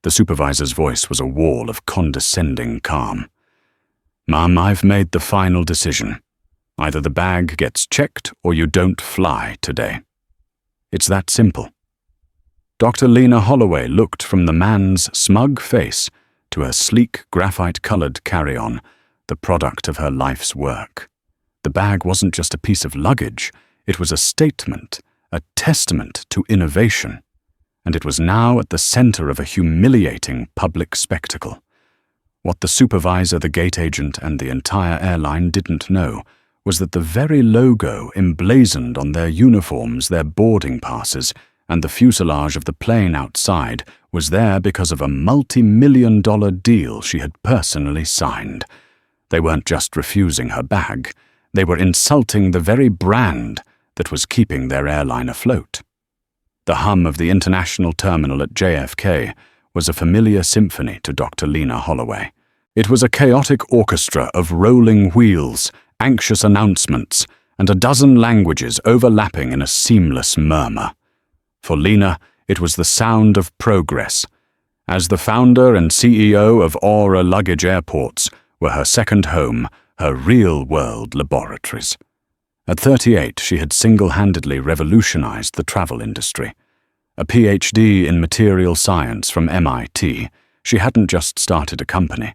The supervisor's voice was a wall of condescending calm. "Ma'am, I've made the final decision. Either the bag gets checked or you don't fly today. It's that simple." Dr. Lena Holloway looked from the man's smug face to her sleek, graphite-colored carry-on, the product of her life's work. The bag wasn't just a piece of luggage, it was a statement, a testament to innovation, and it was now at the center of a humiliating public spectacle. What the supervisor, the gate agent, and the entire airline didn't know was that the very logo emblazoned on their uniforms, their boarding passes, and the fuselage of the plane outside was there because of a multi-million-dollar deal she had personally signed. They weren't just refusing her bag, they were insulting the very brand that was keeping their airline afloat. The hum of the international terminal at JFK was a familiar symphony to Dr. Lena Holloway. It was a chaotic orchestra of rolling wheels, anxious announcements, and a dozen languages overlapping in a seamless murmur. For Lena, it was the sound of progress. As the founder and CEO of Aura Luggage Airports were her second home, her real-world laboratories. At 38, she had single-handedly revolutionized the travel industry. A PhD in material science from MIT, she hadn't just started a company.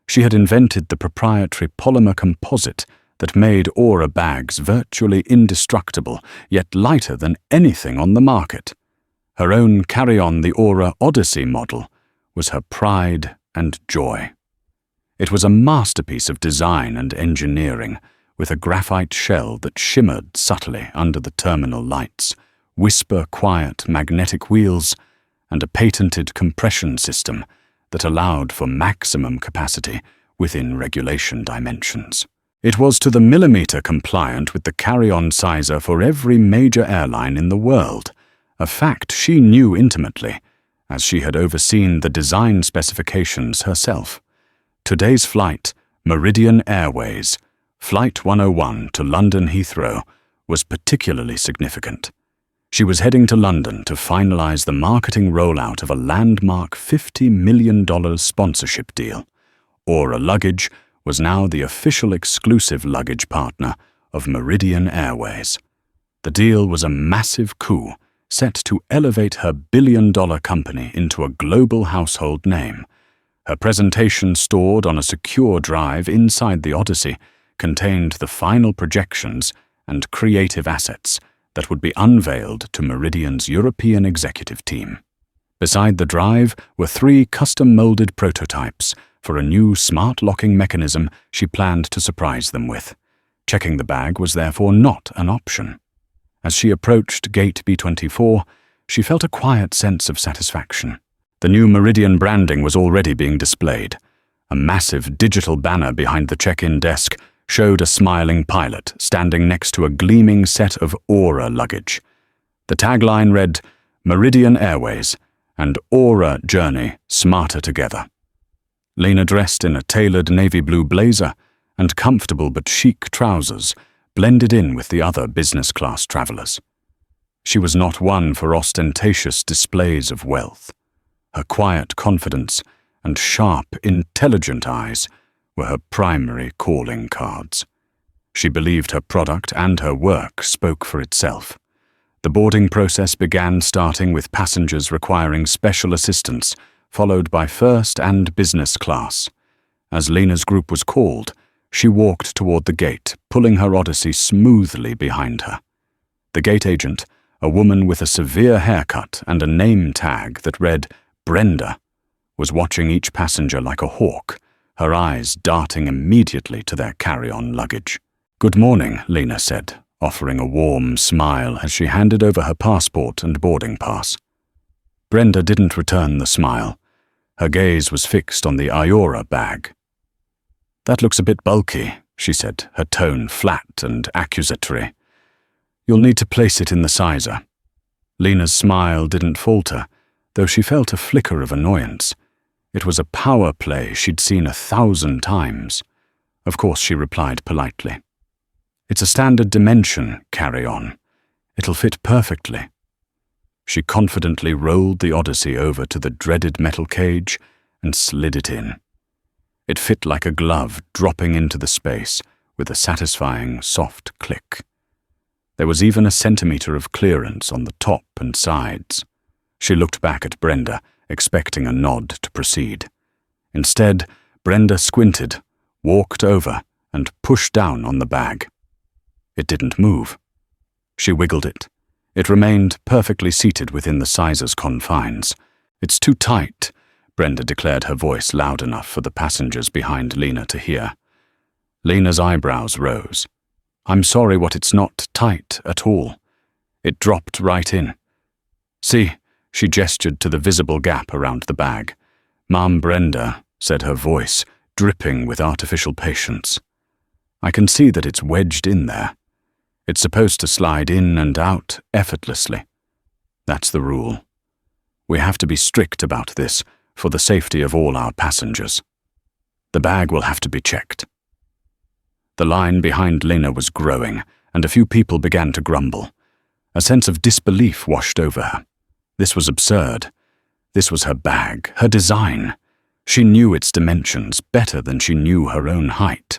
She had invented the proprietary polymer composite that made Aura bags virtually indestructible, yet lighter than anything on the market. Her own carry-on, the Aura Odyssey model, was her pride and joy. It was a masterpiece of design and engineering, with a graphite shell that shimmered subtly under the terminal lights, whisper-quiet magnetic wheels, and a patented compression system that allowed for maximum capacity within regulation dimensions. It was to the millimeter compliant with the carry-on sizer for every major airline in the world, a fact she knew intimately, as she had overseen the design specifications herself. Today's flight, Meridian Airways, Flight 101 to London Heathrow, was particularly significant. She was heading to London to finalize the marketing rollout of a landmark $50 million sponsorship deal. Aura Luggage was now the official exclusive luggage partner of Meridian Airways. The deal was a massive coup, set to elevate her billion-dollar company into a global household name. Her presentation, stored on a secure drive inside the Odyssey, contained the final projections and creative assets that would be unveiled to Meridian's European executive team. Beside the drive were 3 custom-molded prototypes for a new smart locking mechanism she planned to surprise them with. Checking the bag was therefore not an option. As she approached Gate B24, she felt a quiet sense of satisfaction. The new Meridian branding was already being displayed. A massive digital banner behind the check-in desk showed a smiling pilot standing next to a gleaming set of Aura luggage. The tagline read, "Meridian Airways and Aura Journey Smarter Together." Lena, dressed in a tailored navy blue blazer and comfortable but chic trousers, blended in with the other business-class travelers. She was not one for ostentatious displays of wealth. Her quiet confidence and sharp, intelligent eyes were her primary calling cards. She believed her product and her work spoke for itself. The boarding process began, starting with passengers requiring special assistance, followed by first and business class. As Lena's group was called, she walked toward the gate, pulling her Odyssey smoothly behind her. The gate agent, a woman with a severe haircut and a name tag that read Brenda, was watching each passenger like a hawk, her eyes darting immediately to their carry-on luggage. "Good morning," Lena said, offering a warm smile as she handed over her passport and boarding pass. Brenda didn't return the smile. Her gaze was fixed on the Aura bag. "That looks a bit bulky," she said, her tone flat and accusatory. "You'll need to place it in the sizer." Lena's smile didn't falter, though she felt a flicker of annoyance. It was a power play she'd seen 1,000 times. Of course, she replied politely. "It's a standard dimension carry-on. It'll fit perfectly." She confidently rolled the Odyssey over to the dreaded metal cage and slid it in. It fit like a glove, dropping into the space with a satisfying, soft click. There was even a centimeter of clearance on the top and sides. She looked back at Brenda, expecting a nod to proceed. Instead, Brenda squinted, walked over, and pushed down on the bag. It didn't move. She wiggled it. It remained perfectly seated within the sizer's confines. "It's too tight," Brenda declared, her voice loud enough for the passengers behind Lena to hear. Lena's eyebrows rose. "I'm sorry, what, it's not tight at all. It dropped right in. See," she gestured to the visible gap around the bag. "Ma'am, Brenda," said her voice, dripping with artificial patience. "I can see that it's wedged in there. It's supposed to slide in and out effortlessly. That's the rule. We have to be strict about this for the safety of all our passengers. The bag will have to be checked." The line behind Lena was growing, and a few people began to grumble. A sense of disbelief washed over her. This was absurd. This was her bag, her design. She knew its dimensions better than she knew her own height.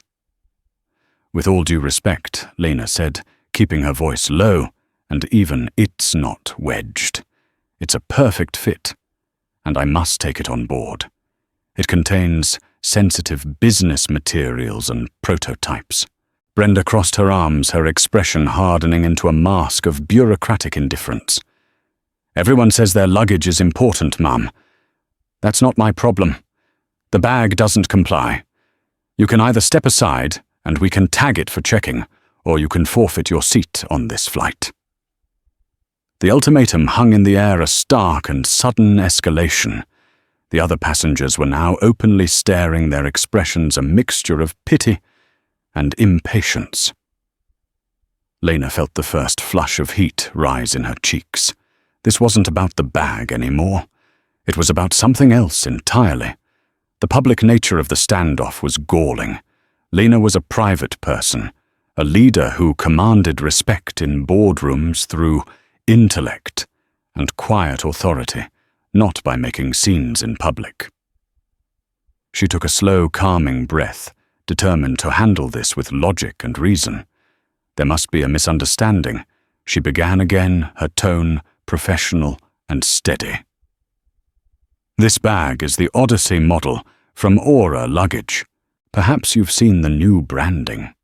"With all due respect," Lena said, keeping her voice low, "and even it's not wedged. It's a perfect fit, and I must take it on board. It contains sensitive business materials and prototypes." Brenda crossed her arms, her expression hardening into a mask of bureaucratic indifference. "Everyone says their luggage is important, ma'am. That's not my problem. The bag doesn't comply. You can either step aside and we can tag it for checking, or you can forfeit your seat on this flight." The ultimatum hung in the air, a stark and sudden escalation. The other passengers were now openly staring, their expressions a mixture of pity and impatience. Lena felt the first flush of heat rise in her cheeks. This wasn't about the bag anymore. It was about something else entirely. The public nature of the standoff was galling. Lena was a private person, a leader who commanded respect in boardrooms through intellect and quiet authority, not by making scenes in public. She took a slow, calming breath, determined to handle this with logic and reason. There must be a misunderstanding. She began again, her tone professional and steady. "This bag is the Odyssey model from Aura Luggage. Perhaps you've seen the new branding."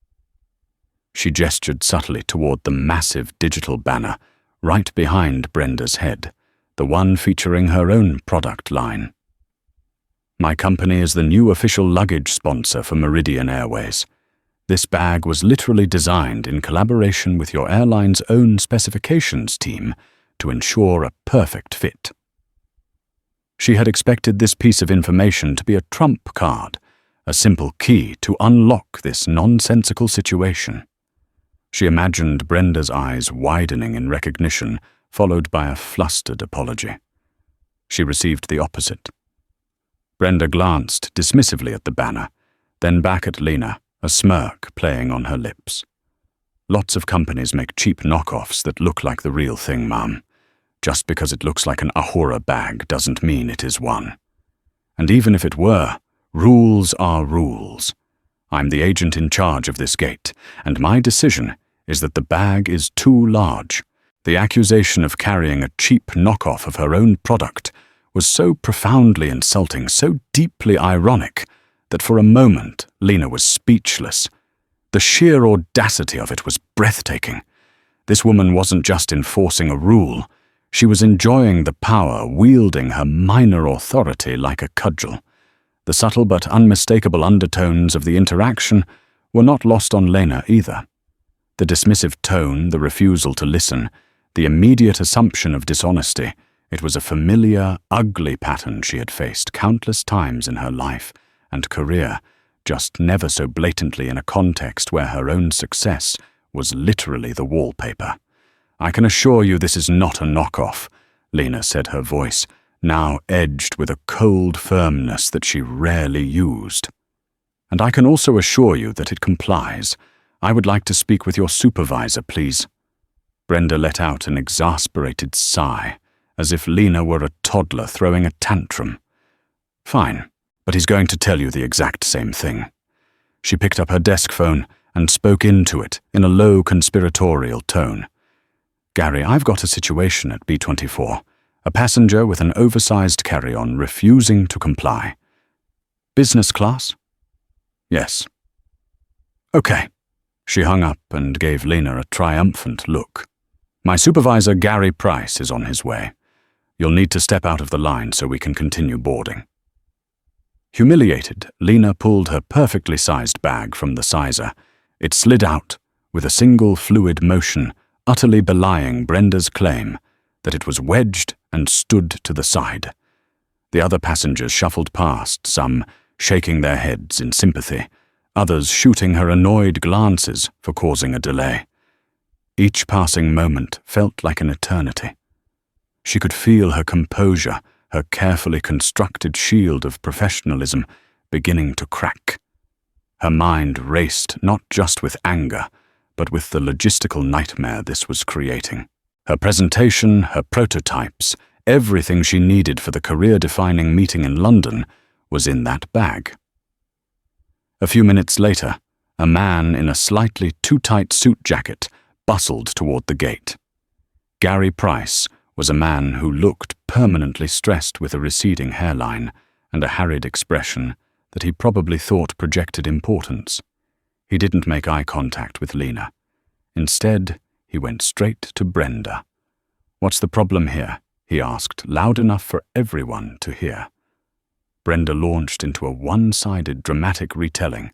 She gestured subtly toward the massive digital banner right behind Brenda's head, the one featuring her own product line. "My company is the new official luggage sponsor for Meridian Airways. This bag was literally designed in collaboration with your airline's own specifications team to ensure a perfect fit." She had expected this piece of information to be a trump card, a simple key to unlock this nonsensical situation. She imagined Brenda's eyes widening in recognition, followed by a flustered apology. She received the opposite. Brenda glanced dismissively at the banner, then back at Lena, a smirk playing on her lips. "Lots of companies make cheap knockoffs that look like the real thing, ma'am. Just because it looks like an Ahura bag doesn't mean it is one. And even if it were, rules are rules. I'm the agent in charge of this gate, and my decision is that the bag is too large." The accusation of carrying a cheap knockoff of her own product was so profoundly insulting, so deeply ironic, that for a moment Lena was speechless. The sheer audacity of it was breathtaking. This woman wasn't just enforcing a rule. She was enjoying the power, wielding her minor authority like a cudgel. The subtle but unmistakable undertones of the interaction were not lost on Lena either. The dismissive tone, the refusal to listen, the immediate assumption of dishonesty. It was a familiar, ugly pattern she had faced countless times in her life and career, just never so blatantly in a context where her own success was literally the wallpaper. "I can assure you this is not a knockoff," Lena said, her voice now edged with a cold firmness that she rarely used. "And I can also assure you that it complies. I would like to speak with your supervisor, please." Brenda let out an exasperated sigh. as if Lena were a toddler throwing a tantrum. Fine, but he's going to tell you the exact same thing. She picked up her desk phone and spoke into it in a low conspiratorial tone. Gary, I've got a situation at B24. A passenger with an oversized carry-on refusing to comply. Business class? Yes. Okay. She hung up and gave Lena a triumphant look. My supervisor, Gary Price, is on his way. You'll need to step out of the line so we can continue boarding. Humiliated, Lena pulled her perfectly sized bag from the sizer. It slid out, with a single fluid motion, utterly belying Brenda's claim that it was wedged and stood to the side. The other passengers shuffled past, some shaking their heads in sympathy, others shooting her annoyed glances for causing a delay. Each passing moment felt like an eternity. She could feel her composure, her carefully constructed shield of professionalism, beginning to crack. Her mind raced not just with anger, but with the logistical nightmare this was creating. Her presentation, her prototypes, everything she needed for the career-defining meeting in London was in that bag. A few minutes later, a man in a slightly too tight suit jacket bustled toward the gate. Gary Price was a man who looked permanently stressed with a receding hairline and a harried expression that he probably thought projected importance. He didn't make eye contact with Lena. Instead, he went straight to Brenda. "What's the problem here?" he asked, loud enough for everyone to hear. Brenda launched into a one-sided dramatic retelling.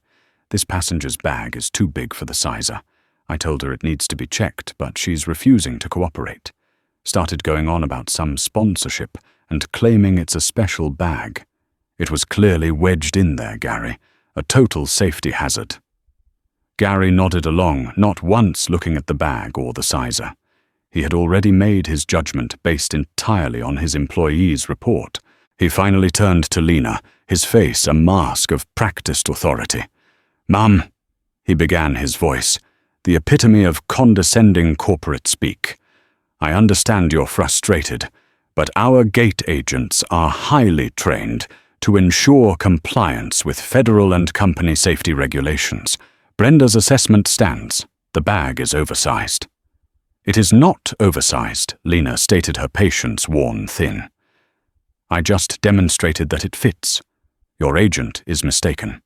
"This passenger's bag is too big for the sizer. I told her it needs to be checked, but she's refusing to cooperate. Started going on about some sponsorship and claiming it's a special bag. It was clearly wedged in there, Gary, a total safety hazard." Gary nodded along, not once looking at the bag or the sizer. He had already made his judgment based entirely on his employee's report. He finally turned to Lena, his face a mask of practiced authority. "Mum," he began, his voice, the epitome of condescending corporate speak. "I understand you're frustrated, but our gate agents are highly trained to ensure compliance with federal and company safety regulations. Brenda's assessment stands. The bag is oversized." "It is not oversized," Lena stated, her patience worn thin. "I just demonstrated that it fits. Your agent is mistaken.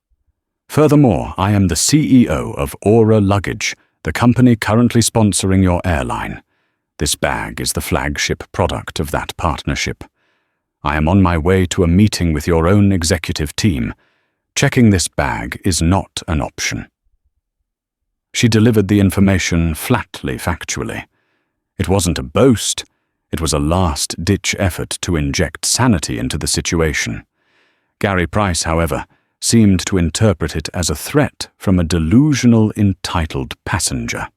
Furthermore, I am the CEO of Luggage, the company currently sponsoring your airline. This bag is the flagship product of that partnership. I am on my way to a meeting with your own executive team. Checking this bag is not an option." She delivered the information flatly factually. It wasn't a boast. It was a last-ditch effort to inject sanity into the situation. Gary Price, however, seemed to interpret it as a threat from a delusional, entitled passenger.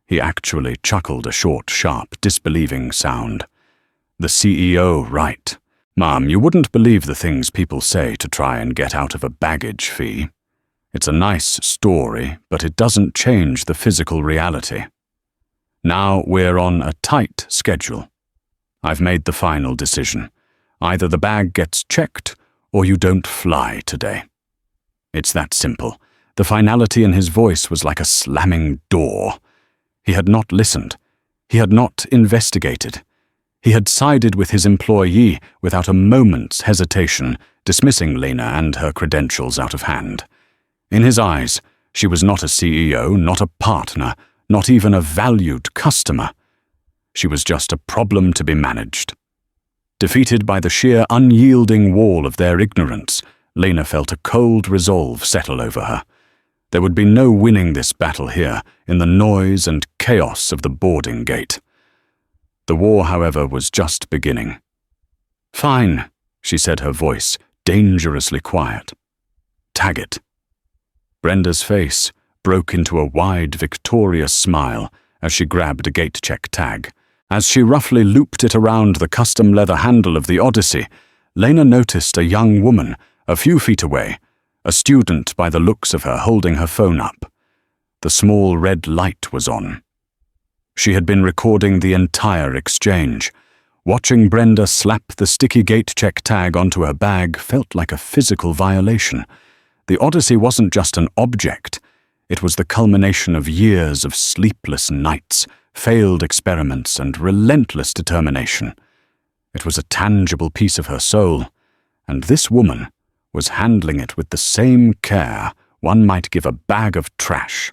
He actually chuckled a short, sharp, disbelieving sound. "The CEO, right. Mom, you wouldn't believe the things people say to try and get out of a baggage fee. It's a nice story, but it doesn't change the physical reality. Now we're on a tight schedule. I've made the final decision. Either the bag gets checked or you don't fly today. It's that simple." The finality in his voice was like a slamming door. He had not listened. He had not investigated. He had sided with his employee without a moment's hesitation, dismissing Lena and her credentials out of hand. In his eyes, she was not a CEO, not a partner, not even a valued customer. She was just a problem to be managed. Defeated by the sheer unyielding wall of their ignorance, Lena felt a cold resolve settle over her. There would be no winning this battle here, in the noise and chaos of the boarding gate. The war, however, was just beginning. "Fine," she said, her voice dangerously quiet. "Tag it." Brenda's face broke into a wide, victorious smile as she grabbed a gate check tag. As she roughly looped it around the custom leather handle of the Odyssey, Lena noticed a young woman a few feet away, a student by the looks of her holding her phone up. The small red light was on. She had been recording the entire exchange. Watching Brenda slap the sticky gate check tag onto her bag felt like a physical violation. The Odyssey wasn't just an object. It was the culmination of years of sleepless nights, failed experiments, and relentless determination. It was a tangible piece of her soul, and this woman was handling it with the same care one might give a bag of trash.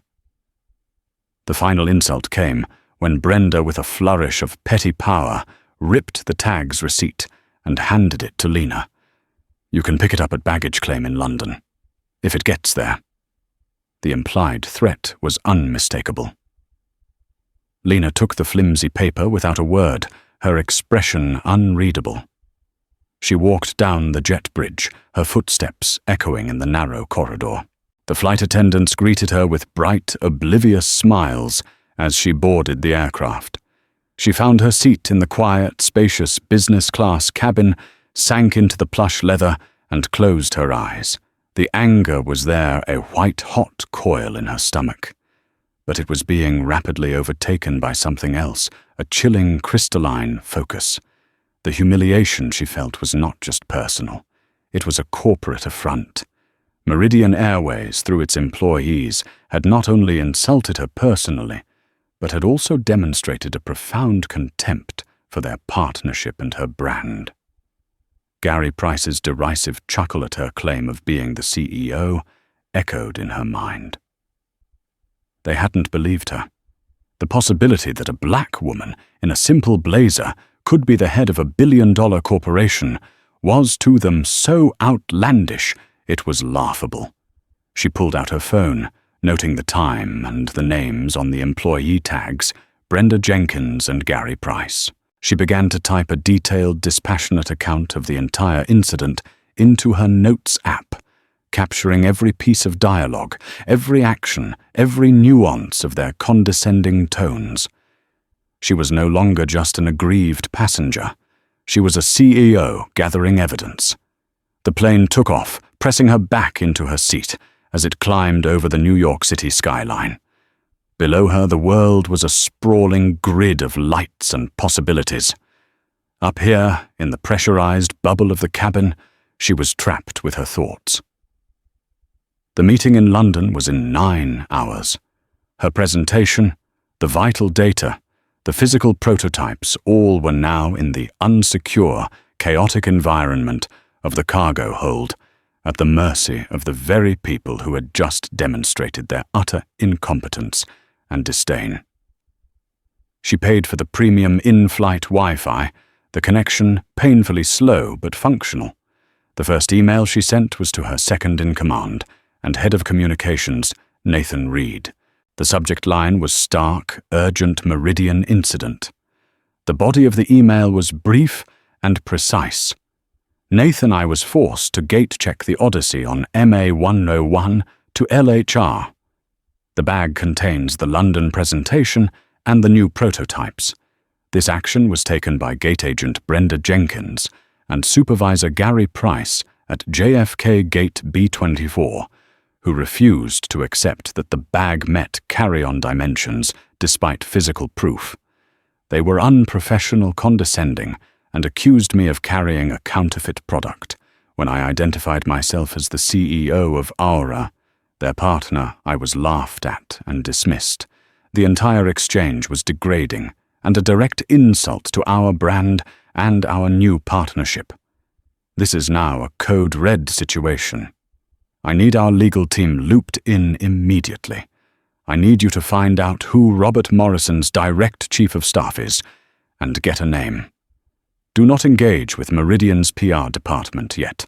The final insult came when Brenda, with a flourish of petty power, ripped the tag's receipt and handed it to Lena. "You can pick it up at baggage claim in London, if it gets there." The implied threat was unmistakable. Lena took the flimsy paper without a word, her expression unreadable. She walked down the jet bridge, her footsteps echoing in the narrow corridor. The flight attendants greeted her with bright, oblivious smiles as she boarded the aircraft. She found her seat in the quiet, spacious business-class cabin, sank into the plush leather, and closed her eyes. The anger was there, a white-hot coil in her stomach. But it was being rapidly overtaken by something else, a chilling, crystalline focus. The humiliation she felt was not just personal. It was a corporate affront. Meridian Airways, through its employees, had not only insulted her personally, but had also demonstrated a profound contempt for their partnership and her brand. Gary Price's derisive chuckle at her claim of being the CEO echoed in her mind. They hadn't believed her. The possibility that a black woman in a simple blazer could be the head of a billion-dollar corporation was to them so outlandish it was laughable. She pulled out her phone, noting the time and the names on the employee tags, Brenda Jenkins and Gary Price. She began to type a detailed, dispassionate account of the entire incident into her Notes app, capturing every piece of dialogue, every action, every nuance of their condescending tones. She was no longer just an aggrieved passenger. She was a CEO gathering evidence. The plane took off, pressing her back into her seat as it climbed over the New York City skyline. Below her, the world was a sprawling grid of lights and possibilities. Up here, in the pressurized bubble of the cabin, she was trapped with her thoughts. The meeting in London was in 9 hours. Her presentation, the vital data, the physical prototypes, all were now in the unsecure, chaotic environment of the cargo hold, at the mercy of the very people who had just demonstrated their utter incompetence and disdain. She paid for the premium in-flight Wi-Fi, the connection painfully slow but functional. The first email she sent was to her second-in-command and head of communications, Nathan Reed. The subject line was stark, urgent Meridian incident. The body of the email was brief and precise. Nathan, I was forced to gate-check the Odyssey on MA 101 to LHR. The bag contains the London presentation and the new prototypes. This action was taken by gate agent Brenda Jenkins and supervisor Gary Price at JFK Gate B24, who refused to accept that the bag met carry-on dimensions despite physical proof. They were unprofessional, condescending, and accused me of carrying a counterfeit product. When I identified myself as the CEO of Aura, their partner, I was laughed at and dismissed. The entire exchange was degrading and a direct insult to our brand and our new partnership. This is now a code red situation. I need our legal team looped in immediately. I need you to find out who Robert Morrison's direct chief of staff is and get a name. Do not engage with Meridian's PR department yet.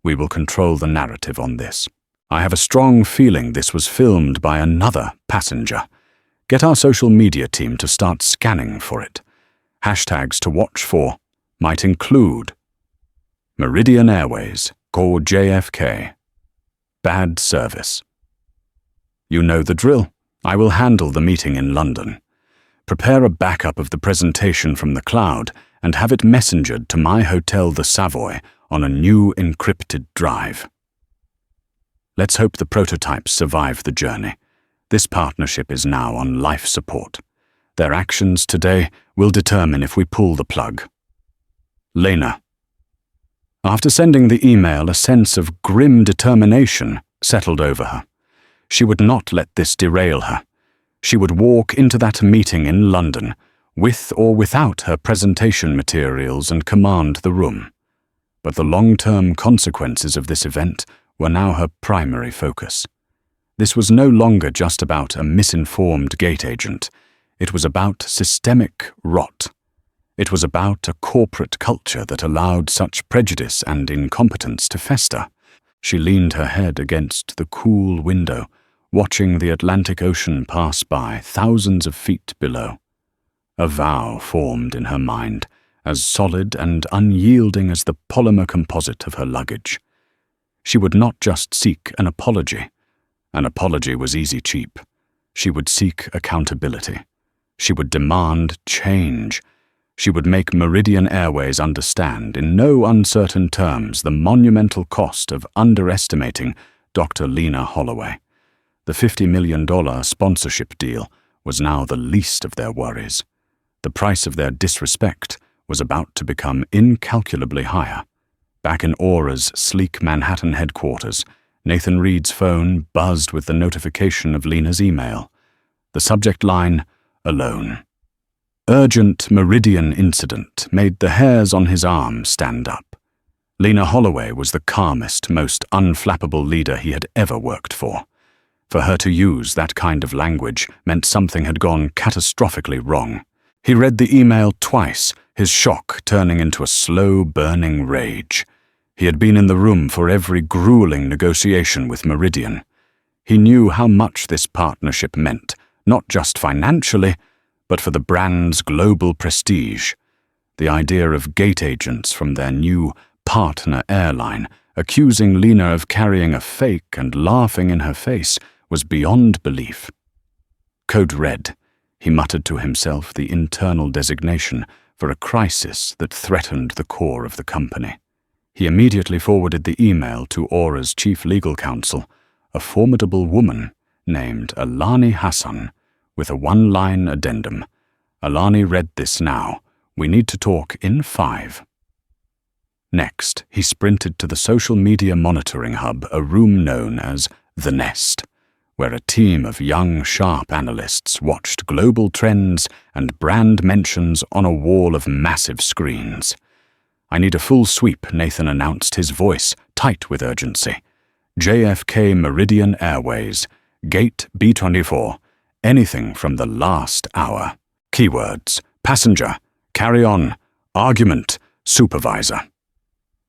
We will control the narrative on this. I have a strong feeling this was filmed by another passenger. Get our social media team to start scanning for it. Hashtags to watch for might include Meridian Airways, call JFK. Bad service. You know the drill. I will handle the meeting in London. Prepare a backup of the presentation from the cloud and have it messengered to my hotel, the Savoy, on a new encrypted drive. Let's hope the prototypes survive the journey. This partnership is now on life support. Their actions today will determine if we pull the plug. Lena. After sending the email, a sense of grim determination settled over her. She would not let this derail her. She would walk into that meeting in London, with or without her presentation materials, and command the room. But the long-term consequences of this event were now her primary focus. This was no longer just about a misinformed gate agent. It was about systemic rot. It was about a corporate culture that allowed such prejudice and incompetence to fester. She leaned her head against the cool window, watching the Atlantic Ocean pass by thousands of feet below. A vow formed in her mind, as solid and unyielding as the polymer composite of her luggage. She would not just seek an apology. An apology was easy cheap. She would seek accountability. She would demand change. She would make Meridian Airways understand in no uncertain terms the monumental cost of underestimating Dr. Lena Holloway. The $50 million sponsorship deal was now the least of their worries. The price of their disrespect was about to become incalculably higher. Back in Aura's sleek Manhattan headquarters, Nathan Reed's phone buzzed with the notification of Lena's email. The subject line, alone. Urgent Meridian incident made the hairs on his arm stand up. Lena Holloway was the calmest, most unflappable leader he had ever worked for. For her to use that kind of language meant something had gone catastrophically wrong. He read the email twice, his shock turning into a slow, burning rage. He had been in the room for every grueling negotiation with Meridian. He knew how much this partnership meant, not just financially, but for the brand's global prestige. The idea of gate agents from their new partner airline accusing Lena of carrying a fake and laughing in her face was beyond belief. Code Red, he muttered to himself, the internal designation for a crisis that threatened the core of the company. He immediately forwarded the email to Aura's chief legal counsel, a formidable woman named Alani Hassan, with a one-line addendum. Alani read this now. We need to talk in 5. Next, he sprinted to the social media monitoring hub, a room known as The Nest, where a team of young, sharp analysts watched global trends and brand mentions on a wall of massive screens. I need a full sweep, Nathan announced, his voice tight with urgency. JFK Meridian Airways, Gate B24, anything from the last hour. Keywords: passenger, carry on, argument, supervisor.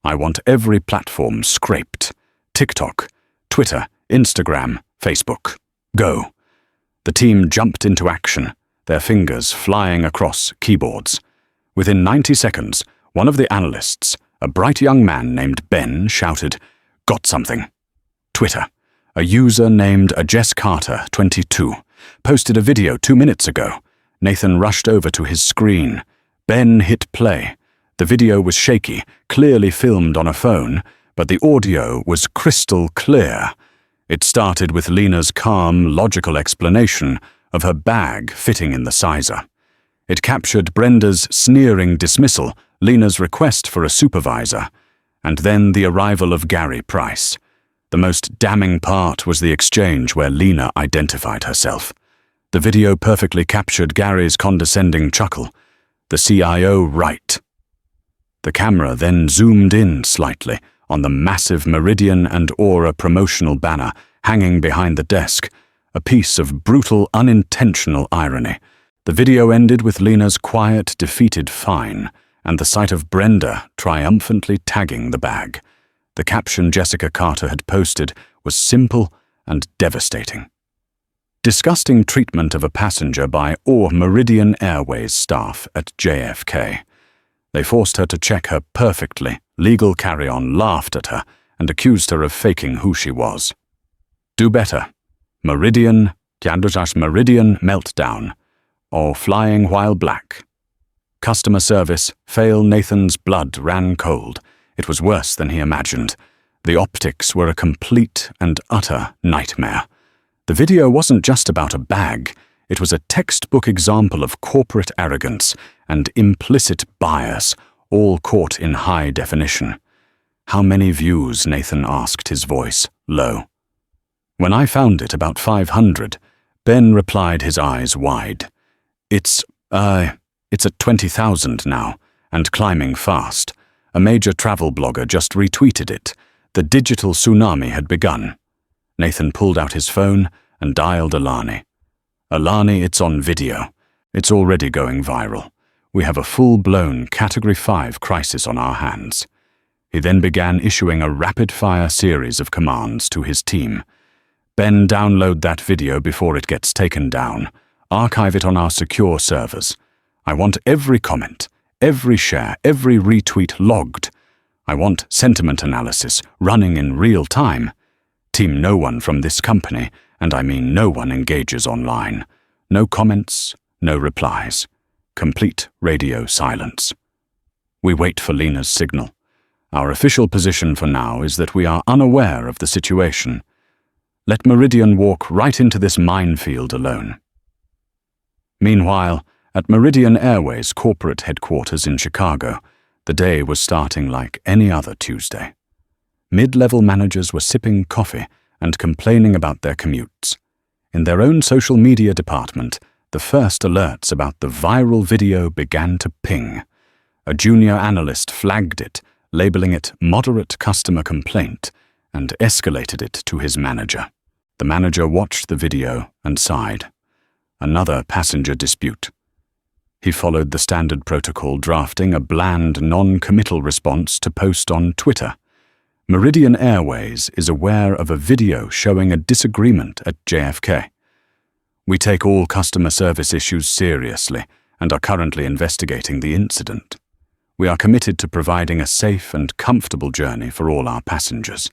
I want every platform scraped. TikTok, Twitter, Instagram, Facebook. Go. The team jumped into action, their fingers flying across keyboards. Within 90 seconds, one of the analysts, a bright young man named Ben, shouted, "Got something." Twitter. A user named Jess Carter, 22, posted a video 2 minutes ago. Nathan rushed over to his screen. Ben hit play. The video was shaky, clearly filmed on a phone, but the audio was crystal clear. It started with Lena's calm, logical explanation of her bag fitting in the sizer. It captured Brenda's sneering dismissal, Lena's request for a supervisor, and then the arrival of Gary Price. The most damning part was the exchange where Lena identified herself. The video perfectly captured Gary's condescending chuckle. The CIO right. The camera then zoomed in slightly on the massive Meridian and Aura promotional banner hanging behind the desk, a piece of brutal, unintentional irony. The video ended with Lena's quiet, defeated fine, and the sight of Brenda triumphantly tagging the bag. The caption Jessica Carter had posted was simple and devastating. Disgusting treatment of a passenger by Meridian Airways staff at JFK. They forced her to check her perfectly legal carry-on, laughed at her, and accused her of faking who she was. Do better. Meridian meltdown, or flying while black. Customer service, fail. Nathan's blood ran cold. It was worse than he imagined. The optics were a complete and utter nightmare. The video wasn't just about a bag. It was a textbook example of corporate arrogance and implicit bias, all caught in high definition. "How many views?" Nathan asked, his voice low. When I found it about 500, Ben replied, his eyes wide. It's at 20,000 now, and climbing fast. A major travel blogger just retweeted it. The digital tsunami had begun." Nathan pulled out his phone and dialed Alani. "Alani, it's on video. It's already going viral. We have a full-blown Category 5 crisis on our hands." He then began issuing a rapid-fire series of commands to his team. "Ben, download that video before it gets taken down. Archive it on our secure servers. I want every comment, every share, every retweet logged. I want sentiment analysis running in real time. Team, no one from this company, and I mean no one, engages online. No comments, no replies. Complete radio silence." We wait for Lena's signal. Our official position for now is that we are unaware of the situation. Let Meridian walk right into this minefield alone. Meanwhile, at Meridian Airways corporate headquarters in Chicago, the day was starting like any other Tuesday. Mid-level managers were sipping coffee and complaining about their commutes. In their own social media department, the first alerts about the viral video began to ping. A junior analyst flagged it, labeling it moderate customer complaint, and escalated it to his manager. The manager watched the video and sighed. Another passenger dispute. He followed the standard protocol, drafting a bland, non-committal response to post on Twitter. Meridian Airways is aware of a video showing a disagreement at JFK. We take all customer service issues seriously and are currently investigating the incident. We are committed to providing a safe and comfortable journey for all our passengers.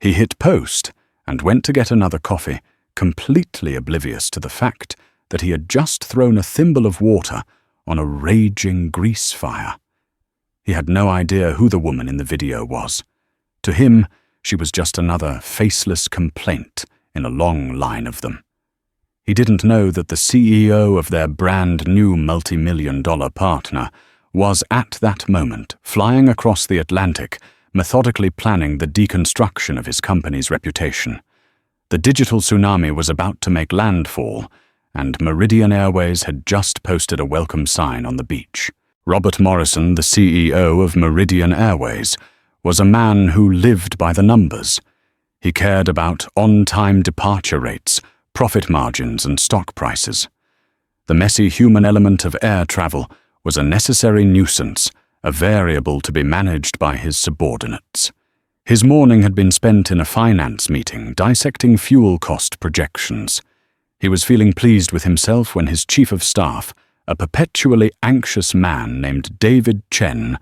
He hit post and went to get another coffee, completely oblivious to the fact that he had just thrown a thimble of water on a raging grease fire. He had no idea who the woman in the video was. To him, she was just another faceless complaint in a long line of them. He didn't know that the CEO of their brand new multi-million-dollar partner was at that moment flying across the Atlantic, methodically planning the deconstruction of his company's reputation. The digital tsunami was about to make landfall, and Meridian Airways had just posted a welcome sign on the beach. Robert Morrison, the CEO of Meridian Airways, was a man who lived by the numbers. He cared about on-time departure rates, profit margins, and stock prices. The messy human element of air travel was a necessary nuisance, a variable to be managed by his subordinates. His morning had been spent in a finance meeting dissecting fuel cost projections. He was feeling pleased with himself when his chief of staff, a perpetually anxious man named David Chen,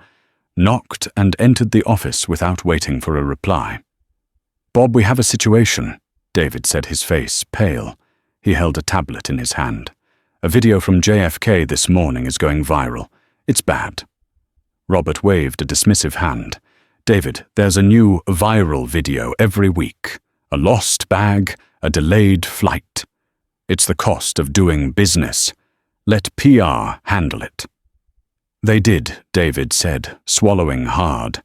knocked and entered the office without waiting for a reply. "Bob, we have a situation," David said, his face pale. He held a tablet in his hand. "A video from JFK this morning is going viral. It's bad." Robert waved a dismissive hand. "David, there's a new viral video every week. A lost bag, a delayed flight. It's the cost of doing business. Let PR handle it." "They did," David said, swallowing hard.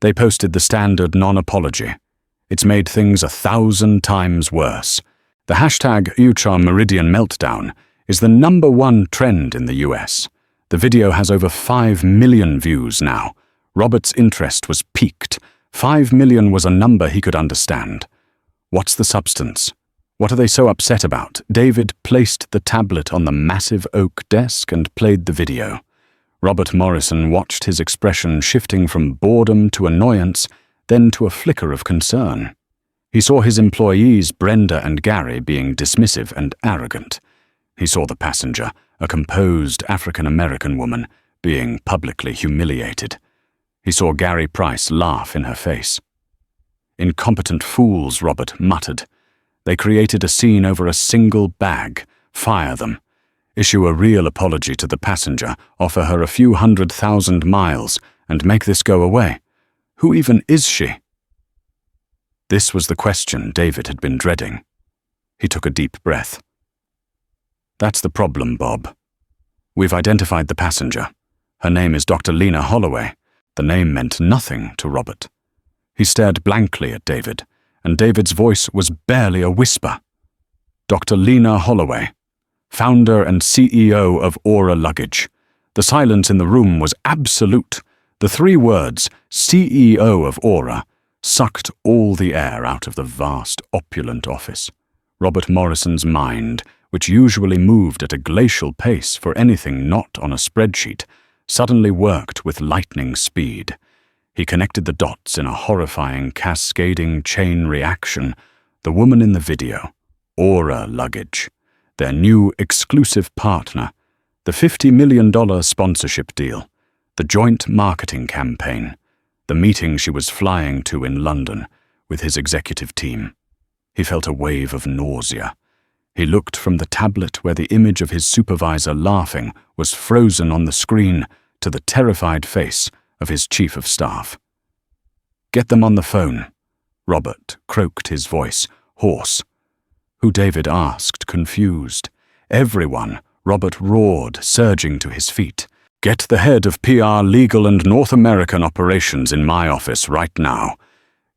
"They posted the standard non-apology. It's made things 1,000 times worse. The hashtag #UCharMeridian Meltdown is the #1 trend in the US. The video has over 5 million views now. Robert's interest was piqued. 5 million was a number he could understand. What's the substance? What are they so upset about?" David placed the tablet on the massive oak desk and played the video. Robert Morrison watched his expression shifting from boredom to annoyance, then to a flicker of concern. He saw his employees, Brenda and Gary, being dismissive and arrogant. He saw the passenger, a composed African-American woman, being publicly humiliated. He saw Gary Price laugh in her face. "Incompetent fools," Robert muttered. "They created a scene over a single bag. Fire them. Issue a real apology to the passenger, offer her a few 100,000 miles, and make this go away. Who even is she?" This was the question David had been dreading. He took a deep breath. "That's the problem, Bob. We've identified the passenger. Her name is Dr. Lena Holloway. The name meant nothing to Robert. He stared blankly at David, and David's voice was barely a whisper. Dr. Lena Holloway, founder and CEO of Aura Luggage. The silence in the room was absolute. The 3 words, CEO of Aura, sucked all the air out of the vast, opulent office. Robert Morrison's mind, which usually moved at a glacial pace for anything not on a spreadsheet, suddenly worked with lightning speed. He connected the dots in a horrifying, cascading chain reaction. The woman in the video, Aura Luggage, their new exclusive partner, the $50 million sponsorship deal, the joint marketing campaign, the meeting she was flying to in London with his executive team. He felt a wave of nausea. He looked from the tablet where the image of his supervisor laughing was frozen on the screen to the terrified face of his chief of staff. "Get them on the phone," Robert croaked, his voice hoarse. Who? David asked, confused. "Everyone," Robert roared, surging to his feet. "Get the head of PR, legal and North American operations in my office right now.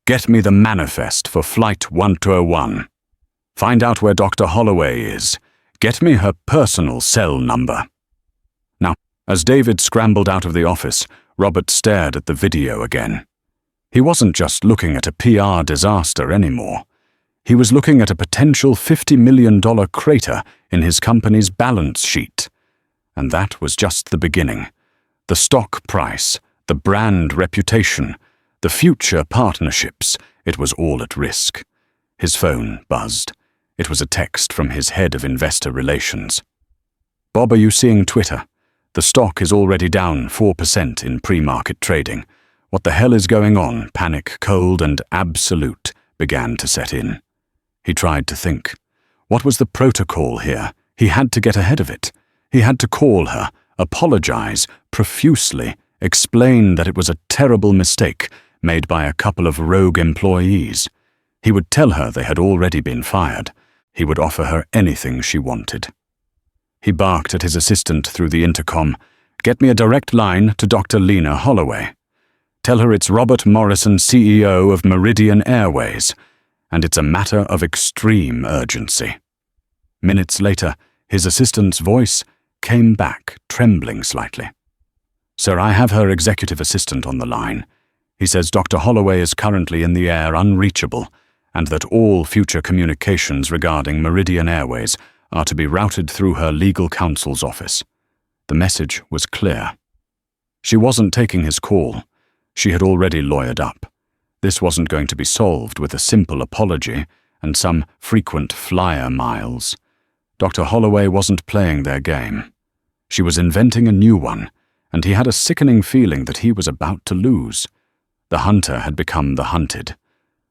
Get me the manifest for Flight 1201. Find out where Dr. Holloway is. Get me her personal cell number." Now, as David scrambled out of the office, Robert stared at the video again. He wasn't just looking at a PR disaster anymore. He was looking at a potential $50 million crater in his company's balance sheet. And that was just the beginning. The stock price, the brand reputation, the future partnerships, it was all at risk. His phone buzzed. It was a text from his head of investor relations. "Bob, are you seeing Twitter? The stock is already down 4% in pre-market trading. What the hell is going on?" Panic, cold and absolute, began to set in. He tried to think. What was the protocol here? He had to get ahead of it. He had to call her, apologize profusely, explain that it was a terrible mistake made by a couple of rogue employees. He would tell her they had already been fired. He would offer her anything she wanted. He barked at his assistant through the intercom. "Get me a direct line to Dr. Lena Holloway. Tell her it's Robert Morrison, CEO of Meridian Airways, and it's a matter of extreme urgency." Minutes later, his assistant's voice came back, trembling slightly. "Sir, I have her executive assistant on the line. He says Dr. Holloway is currently in the air unreachable, and that all future communications regarding Meridian Airways are to be routed through her legal counsel's office." The message was clear. She wasn't taking his call. She had already lawyered up. This wasn't going to be solved with a simple apology and some frequent flyer miles. Dr. Holloway wasn't playing their game. She was inventing a new one, and he had a sickening feeling that he was about to lose. The hunter had become the hunted.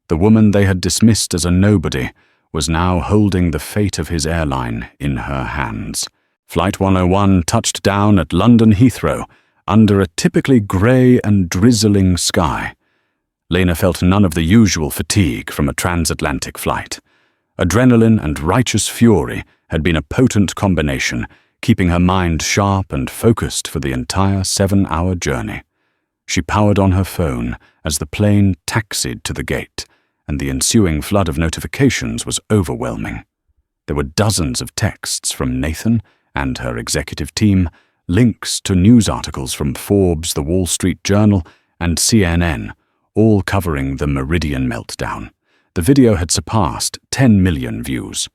The woman they had dismissed as a nobody was now holding the fate of his airline in her hands. Flight 101 touched down at London Heathrow under a typically grey and drizzling sky. Lena felt none of the usual fatigue from a transatlantic flight. Adrenaline and righteous fury had been a potent combination, keeping her mind sharp and focused for the entire 7-hour journey. She powered on her phone as the plane taxied to the gate, and the ensuing flood of notifications was overwhelming. There were dozens of texts from Nathan and her executive team, links to news articles from Forbes, The Wall Street Journal, and CNN, all covering the Meridian meltdown. The video had surpassed 10 million views.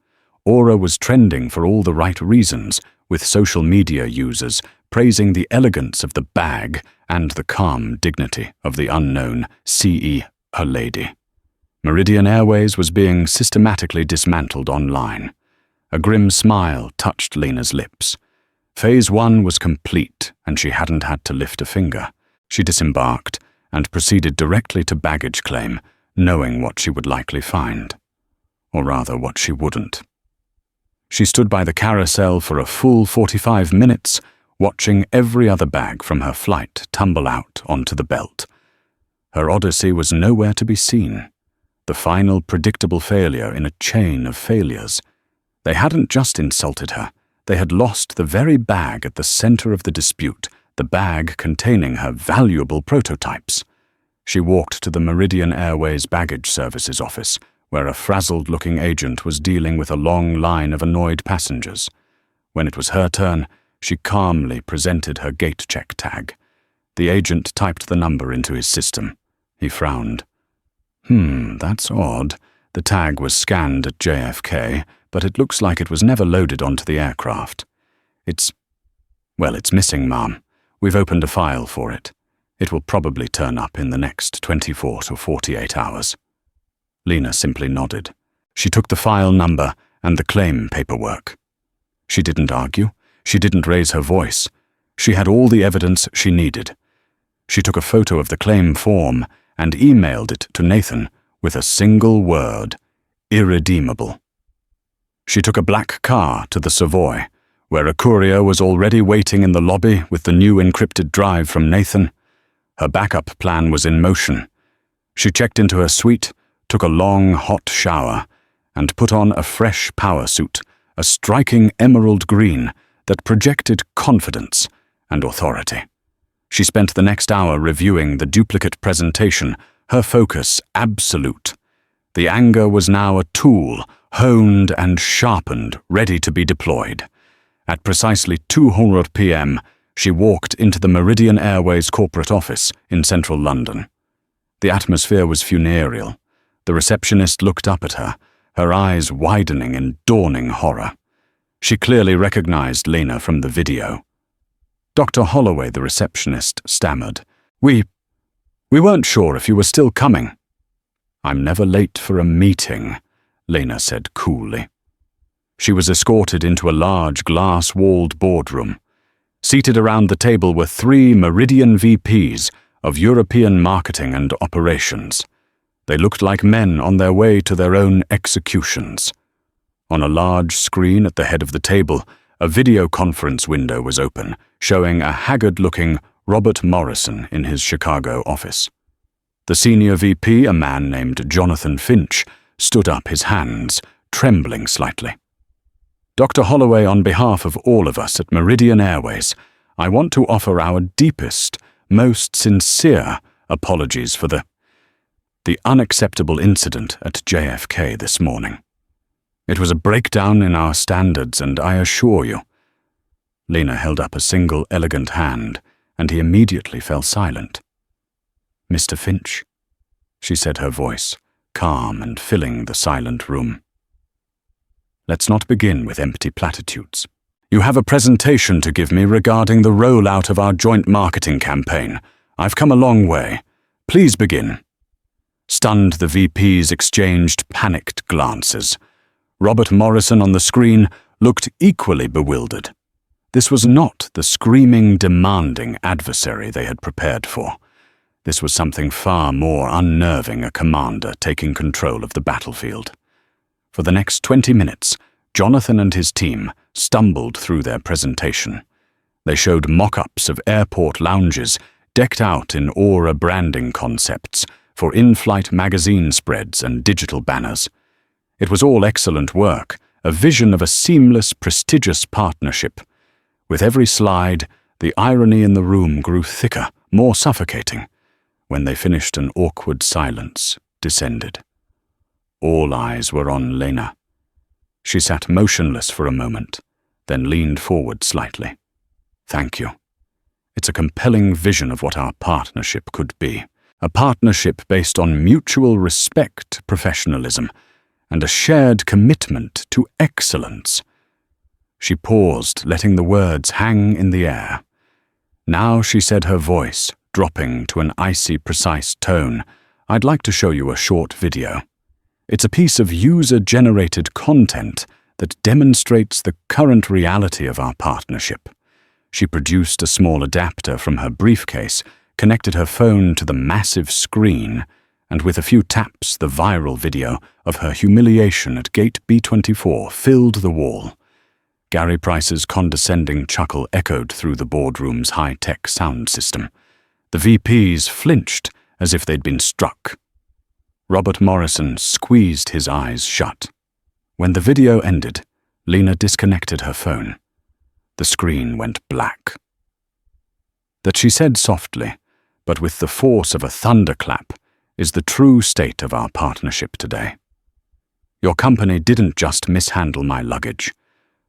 Aura was trending for all the right reasons, with social media users praising the elegance of the bag and the calm dignity of the unknown CEO lady. Meridian Airways was being systematically dismantled online. A grim smile touched Lena's lips. Phase 1 was complete, and she hadn't had to lift a finger. She disembarked and proceeded directly to baggage claim, knowing what she would likely find. Or rather, what she wouldn't. She stood by the carousel for a full 45 minutes, watching every other bag from her flight tumble out onto the belt. Her odyssey was nowhere to be seen. The final predictable failure in a chain of failures. They hadn't just insulted her. They had lost the very bag at the center of the dispute, the the bag containing her valuable prototypes. She walked to the Meridian Airways baggage services office, where a frazzled-looking agent was dealing with a long line of annoyed passengers. When it was her turn, she calmly presented her gate check tag. The agent typed the number into his system. He frowned. That's odd. The tag was scanned at JFK, but it looks like it was never loaded onto the aircraft. It's missing, ma'am. We've opened a file for it. It will probably turn up in the next 24 to 48 hours. Lena simply nodded. She took the file number and the claim paperwork. She didn't argue. She didn't raise her voice. She had all the evidence she needed. She took a photo of the claim form and emailed it to Nathan with a single word: irredeemable. She took a black car to the Savoy, where a courier was already waiting in the lobby with the new encrypted drive from Nathan. Her backup plan was in motion. She checked into her suite, took a long, hot shower, and put on a fresh power suit, a striking emerald green that projected confidence and authority. She spent the next hour reviewing the duplicate presentation, her focus absolute. The anger was now a tool, honed and sharpened, ready to be deployed. At precisely 2:00 p.m., she walked into the Meridian Airways corporate office in central London. The atmosphere was funereal. The receptionist looked up at her, her eyes widening in dawning horror. She clearly recognized Lena from the video. Dr. Holloway, the receptionist, stammered. We weren't sure if you were still coming." "I'm never late for a meeting," Lena said coolly. She was escorted into a large glass-walled boardroom. Seated around the table were 3 Meridian VPs of European marketing and operations. They looked like men on their way to their own executions. On a large screen at the head of the table, a video conference window was open, showing a haggard-looking Robert Morrison in his Chicago office. The senior VP, a man named Jonathan Finch, stood up, his hands trembling slightly. "Dr. Holloway, on behalf of all of us at Meridian Airways, I want to offer our deepest, most sincere apologies for the unacceptable incident at JFK this morning. It was a breakdown in our standards, and I assure you—" Lena held up a single elegant hand, and he immediately fell silent. "Mr. Finch," she said, her voice calm and filling the silent room. "Let's not begin with empty platitudes. You have a presentation to give me regarding the rollout of our joint marketing campaign. I've come a long way. Please begin." Stunned, the VPs exchanged panicked glances. Robert Morrison on the screen looked equally bewildered. This was not the screaming, demanding adversary they had prepared for. This was something far more unnerving, a commander taking control of the battlefield. For the next 20 minutes, Jonathan and his team stumbled through their presentation. They showed mock-ups of airport lounges decked out in aura branding concepts for in-flight magazine spreads and digital banners. It was all excellent work, a vision of a seamless, prestigious partnership. With every slide, the irony in the room grew thicker, more suffocating. When they finished, an awkward silence descended. All eyes were on Lena. She sat motionless for a moment, then leaned forward slightly. "Thank you. It's a compelling vision of what our partnership could be. A partnership based on mutual respect, professionalism, and a shared commitment to excellence." She paused, letting the words hang in the air. Now she said, her voice dropping to an icy, precise tone, "I'd like to show you a short video. It's a piece of user-generated content that demonstrates the current reality of our partnership." She produced a small adapter from her briefcase, connected her phone to the massive screen, and with a few taps, the viral video of her humiliation at Gate B24 filled the wall. Gary Price's condescending chuckle echoed through the boardroom's high-tech sound system. The VPs flinched as if they'd been struck. Robert Morrison squeezed his eyes shut. When the video ended, Lena disconnected her phone. The screen went black. That she said softly, but with the force of a thunderclap, is the true state of our partnership today. Your company didn't just mishandle my luggage.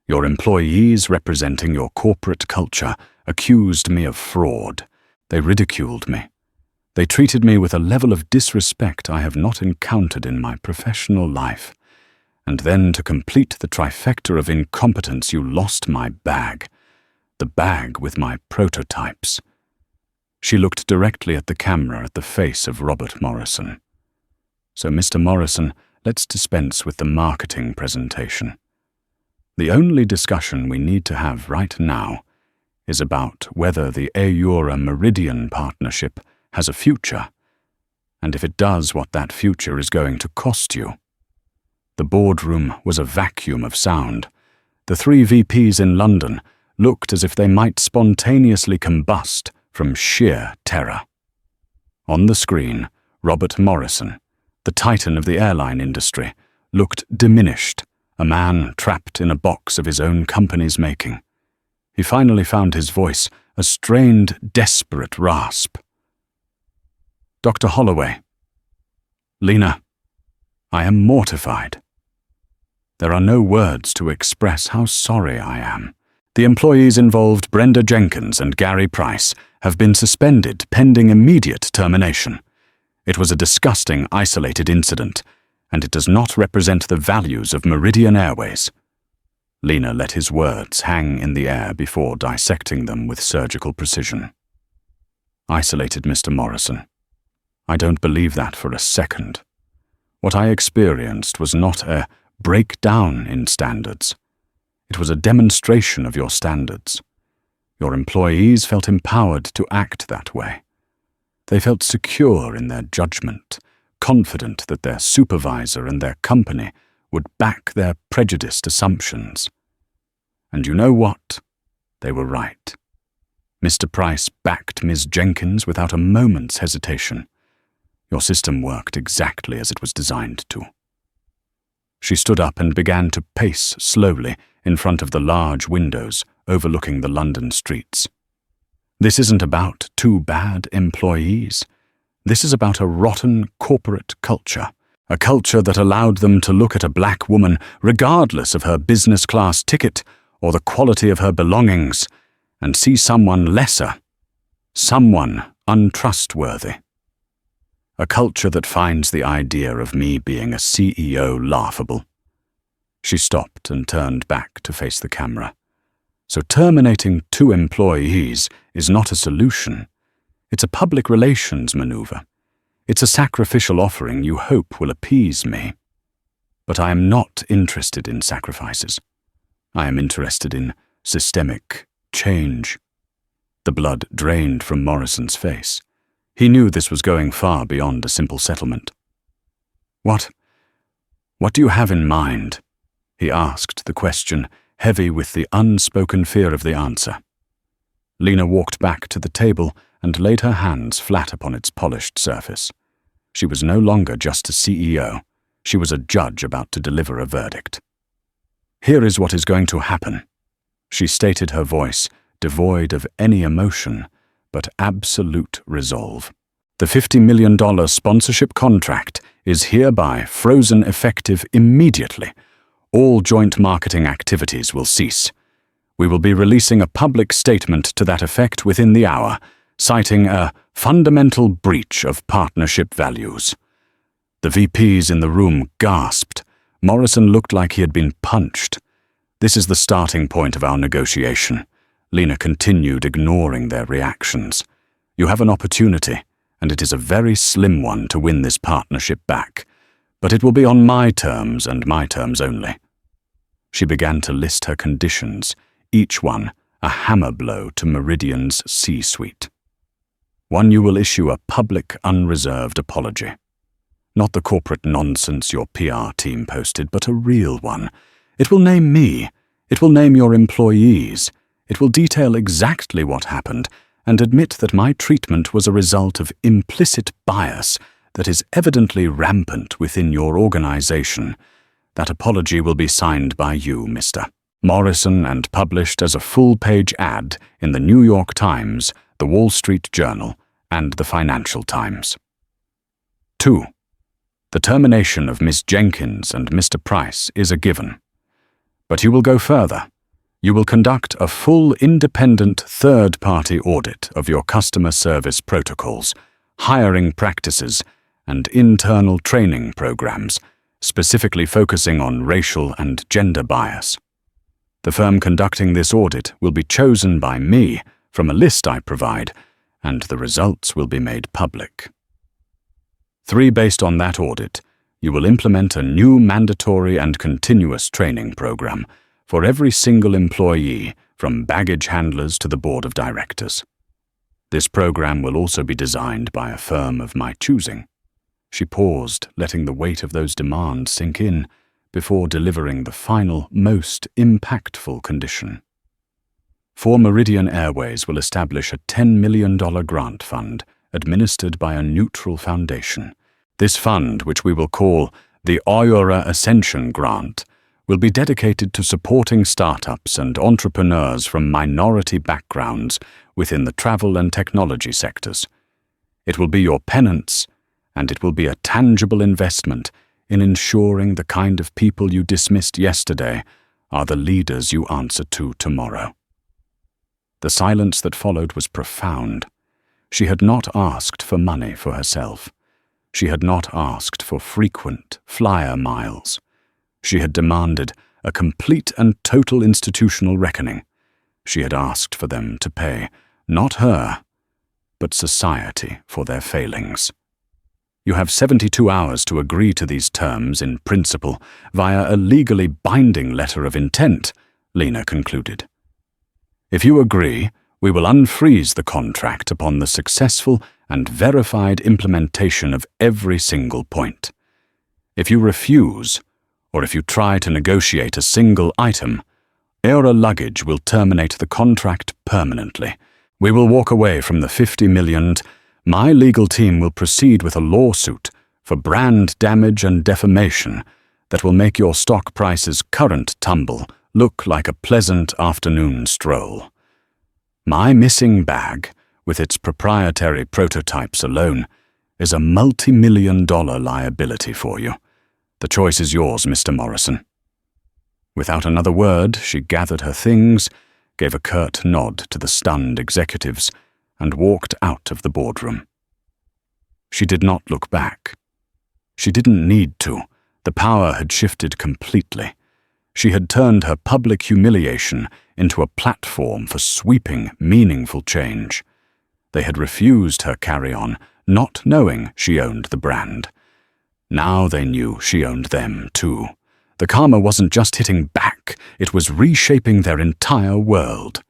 Your employees, representing your corporate culture, accused me of fraud. They ridiculed me. They treated me with a level of disrespect I have not encountered in my professional life. And then, to complete the trifecta of incompetence, you lost my bag. The bag with my prototypes. She looked directly at the camera at the face of Robert Morrison. So, Mr. Morrison, let's dispense with the marketing presentation. The only discussion we need to have right now is about whether the Aura Meridian partnership has a future, and if it does, what that future is going to cost you. The boardroom was a vacuum of sound. The 3 VPs in London looked as if they might spontaneously combust from sheer terror. On the screen, Robert Morrison, the titan of the airline industry, looked diminished, a man trapped in a box of his own company's making. He finally found his voice, a strained, desperate rasp. Dr. Holloway. Lena, I am mortified. There are no words to express how sorry I am. The employees involved, Brenda Jenkins and Gary Price, have been suspended pending immediate termination. It was a disgusting, isolated incident, and it does not represent the values of Meridian Airways. Lena let his words hang in the air before dissecting them with surgical precision. Isolated, Mr. Morrison. I don't believe that for a second. What I experienced was not a breakdown in standards. It was a demonstration of your standards. Your employees felt empowered to act that way. They felt secure in their judgment, confident that their supervisor and their company would back their prejudiced assumptions. And you know what? They were right. Mr. Price backed Ms. Jenkins without a moment's hesitation. Your system worked exactly as it was designed to. She stood up and began to pace slowly in front of the large windows overlooking the London streets. This isn't about 2 bad employees. This is about a rotten corporate culture, a culture that allowed them to look at a black woman regardless of her business class ticket or the quality of her belongings and see someone lesser, someone untrustworthy. A culture that finds the idea of me being a CEO laughable. She stopped and turned back to face the camera. So terminating 2 employees is not a solution. It's a public relations maneuver. It's a sacrificial offering you hope will appease me. But I am not interested in sacrifices. I am interested in systemic change. The blood drained from Morrison's face. He knew this was going far beyond a simple settlement. What do you have in mind? He asked the question, heavy with the unspoken fear of the answer. Lena walked back to the table and laid her hands flat upon its polished surface. She was no longer just a CEO. She was a judge about to deliver a verdict. Here is what is going to happen. She stated, her voice devoid of any emotion, but absolute resolve. The $50 million sponsorship contract is hereby frozen effective immediately. All joint marketing activities will cease. We will be releasing a public statement to that effect within the hour, citing a fundamental breach of partnership values. The VPs in the room gasped. Morrison looked like he had been punched. This is the starting point of our negotiation. Lena continued, ignoring their reactions. You have an opportunity, and it is a very slim one to win this partnership back, but it will be on my terms and my terms only. She began to list her conditions, each one a hammer blow to Meridian's C-suite. 1, you will issue a public, unreserved apology. Not the corporate nonsense your PR team posted, but a real one. It will name me. It will name your employees. It will detail exactly what happened and admit that my treatment was a result of implicit bias that is evidently rampant within your organization. That apology will be signed by you, Mr. Morrison, and published as a full-page ad in the New York Times, the the Wall Street Journal, and the Financial Times. 2. The termination of Miss Jenkins and Mr. Price is a given. But you will go further. You will conduct a full independent third-party audit of your customer service protocols, hiring practices, and internal training programs, specifically focusing on racial and gender bias. The firm conducting this audit will be chosen by me from a list I provide, and the results will be made public. 3. Based on that audit, you will implement a new mandatory and continuous training program for every single employee, from baggage handlers to the board of directors. This program will also be designed by a firm of my choosing. She paused, letting the weight of those demands sink in, before delivering the final, most impactful condition. 4. Meridian Airways will establish a $10 million grant fund administered by a neutral foundation. This fund, which we will call the Aura Ascension Grant, will be dedicated to supporting startups and entrepreneurs from minority backgrounds within the travel and technology sectors. It will be your penance, and it will be a tangible investment in ensuring the kind of people you dismissed yesterday are the leaders you answer to tomorrow. The silence that followed was profound. She had not asked for money for herself. She had not asked for frequent flyer miles. She had demanded a complete and total institutional reckoning. She had asked for them to pay, not her, but society for their failings. You have 72 hours to agree to these terms in principle via a legally binding letter of intent, Lena concluded. If you agree, we will unfreeze the contract upon the successful and verified implementation of every single point. If you refuse, or if you try to negotiate a single item, Luggage will terminate the contract permanently. We will walk away from the $50 million. My legal team will proceed with a lawsuit for brand damage and defamation that will make your stock price's current tumble look like a pleasant afternoon stroll. My missing bag, with its proprietary prototypes alone, is a multi-million-dollar liability for you. The choice is yours, Mr. Morrison. Without another word, she gathered her things, gave a curt nod to the stunned executives, and walked out of the boardroom. She did not look back. She didn't need to. The power had shifted completely. She had turned her public humiliation into a platform for sweeping, meaningful change. They had refused her carry-on, not knowing she owned the brand. Now they knew she owned them, too. The karma wasn't just hitting back, it was reshaping their entire world.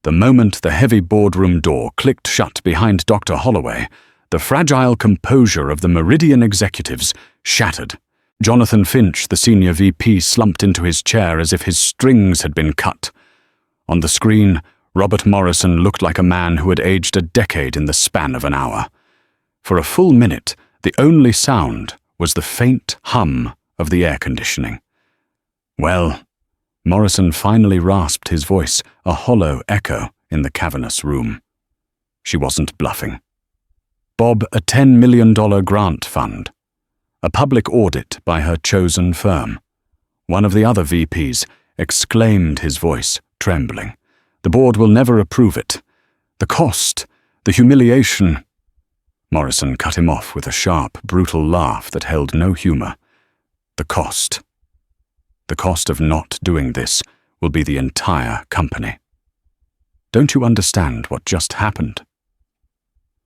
The moment the heavy boardroom door clicked shut behind Dr. Holloway, the fragile composure of the Meridian executives shattered. Jonathan Finch, the senior VP, slumped into his chair as if his strings had been cut. On the screen, Robert Morrison looked like a man who had aged a decade in the span of an hour. For a full minute, the only sound was the faint hum of the air conditioning. Well, Morrison finally rasped his voice, a hollow echo in the cavernous room. She wasn't bluffing. Bob, a $10 million grant fund. A public audit by her chosen firm. One of the other VPs exclaimed, his voice trembling. The board will never approve it. The cost, the humiliation. Morrison cut him off with a sharp, brutal laugh that held no humor. The cost. The cost of not doing this will be the entire company. Don't you understand what just happened?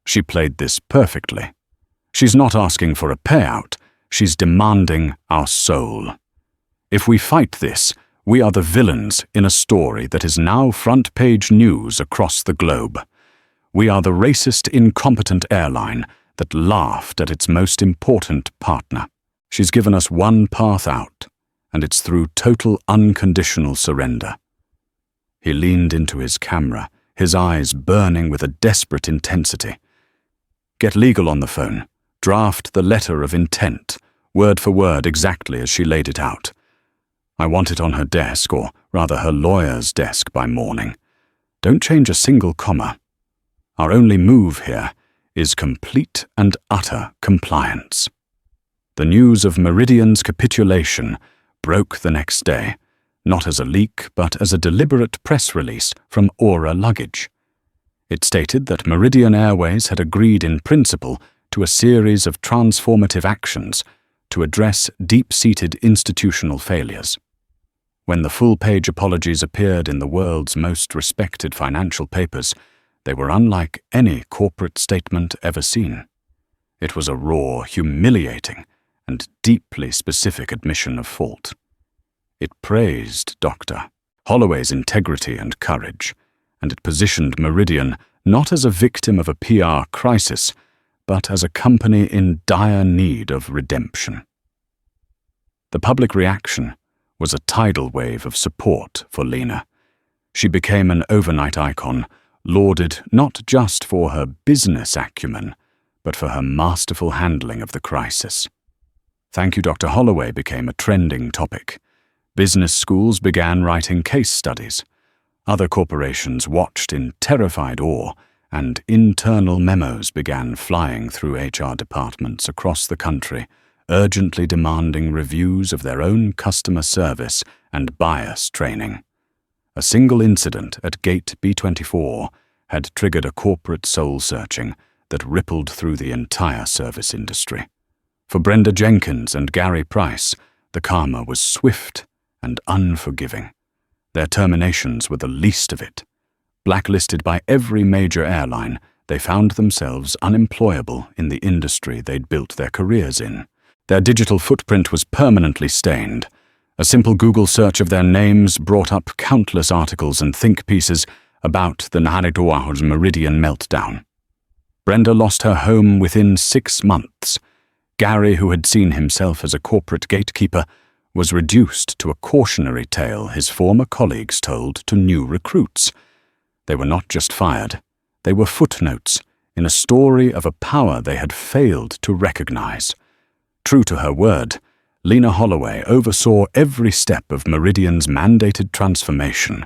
She played this perfectly. She's not asking for a payout. She's demanding our soul. If we fight this, we are the villains in a story that is now front-page news across the globe. We are the racist, incompetent airline that laughed at its most important partner. She's given us one path out, and it's through total unconditional surrender. He leaned into his camera, his eyes burning with a desperate intensity. Get legal on the phone. Draft the letter of intent, word for word exactly as she laid it out. I want it on her desk, or rather her lawyer's desk, by morning. Don't change a single comma. Our only move here is complete and utter compliance." The news of Meridian's capitulation broke the next day, not as a leak but as a deliberate press release from Aura Luggage. It stated that Meridian Airways had agreed in principle to a series of transformative actions to address deep-seated institutional failures. When the full-page apologies appeared in the world's most respected financial papers, they were unlike any corporate statement ever seen. It was a raw, humiliating, and deeply specific admission of fault. It praised Dr. Holloway's integrity and courage, and it positioned Meridian not as a victim of a PR crisis, but as a company in dire need of redemption. The public reaction was a tidal wave of support for Lena. She became an overnight icon, lauded not just for her business acumen, but for her masterful handling of the crisis. "Thank you, Dr. Holloway" became a trending topic. Business schools began writing case studies. Other corporations watched in terrified awe, and internal memos began flying through HR departments across the country, urgently demanding reviews of their own customer service and bias training. A single incident at Gate B24 had triggered a corporate soul-searching that rippled through the entire service industry. For Brenda Jenkins and Gary Price, the karma was swift and unforgiving. Their terminations were the least of it. Blacklisted by every major airline, they found themselves unemployable in the industry they'd built their careers in. Their digital footprint was permanently stained. A simple Google search of their names brought up countless articles and think pieces about the Naharituaho's Meridian meltdown. Brenda lost her home within 6 months. Gary, who had seen himself as a corporate gatekeeper, was reduced to a cautionary tale his former colleagues told to new recruits. They were not just fired, they were footnotes in a story of a power they had failed to recognize. True to her word, Lena Holloway oversaw every step of Meridian's mandated transformation.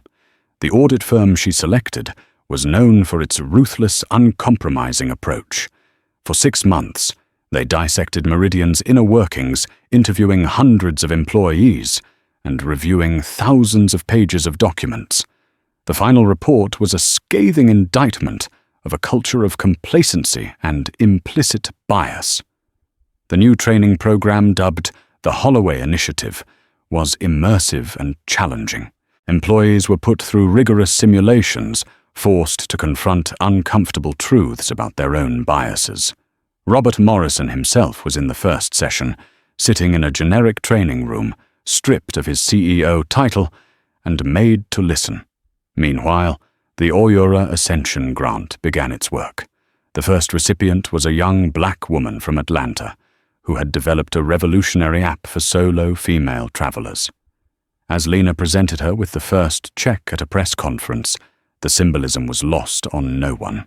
The audit firm she selected was known for its ruthless, uncompromising approach. For 6 months, they dissected Meridian's inner workings, interviewing hundreds of employees and reviewing thousands of pages of documents. The final report was a scathing indictment of a culture of complacency and implicit bias. The new training program, dubbed the Holloway Initiative, was immersive and challenging. Employees were put through rigorous simulations, forced to confront uncomfortable truths about their own biases. Robert Morrison himself was in the first session, sitting in a generic training room, stripped of his CEO title and made to listen. Meanwhile, the Oyura Ascension Grant began its work. The first recipient was a young black woman from Atlanta, who had developed a revolutionary app for solo female travelers. As Lena presented her with the first check at a press conference, the symbolism was lost on no one.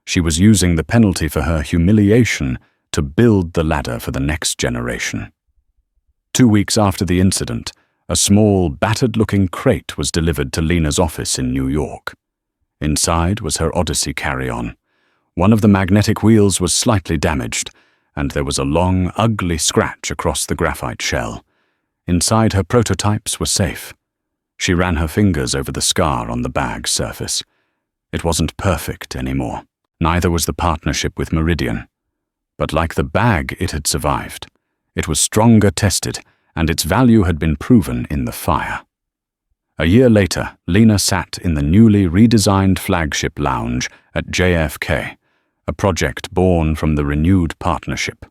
She was using the penalty for her humiliation to build the ladder for the next generation. 2 weeks after the incident, a small, battered-looking crate was delivered to Lena's office in New York. Inside was her Odyssey carry-on. One of the magnetic wheels was slightly damaged, and there was a long, ugly scratch across the graphite shell. Inside, her prototypes were safe. She ran her fingers over the scar on the bag's surface. It wasn't perfect anymore. Neither was the partnership with Meridian. But like the bag, it had survived. It was stronger tested, and its value had been proven in the fire. A year later, Lena sat in the newly redesigned flagship lounge at JFK, a project born from the renewed partnership.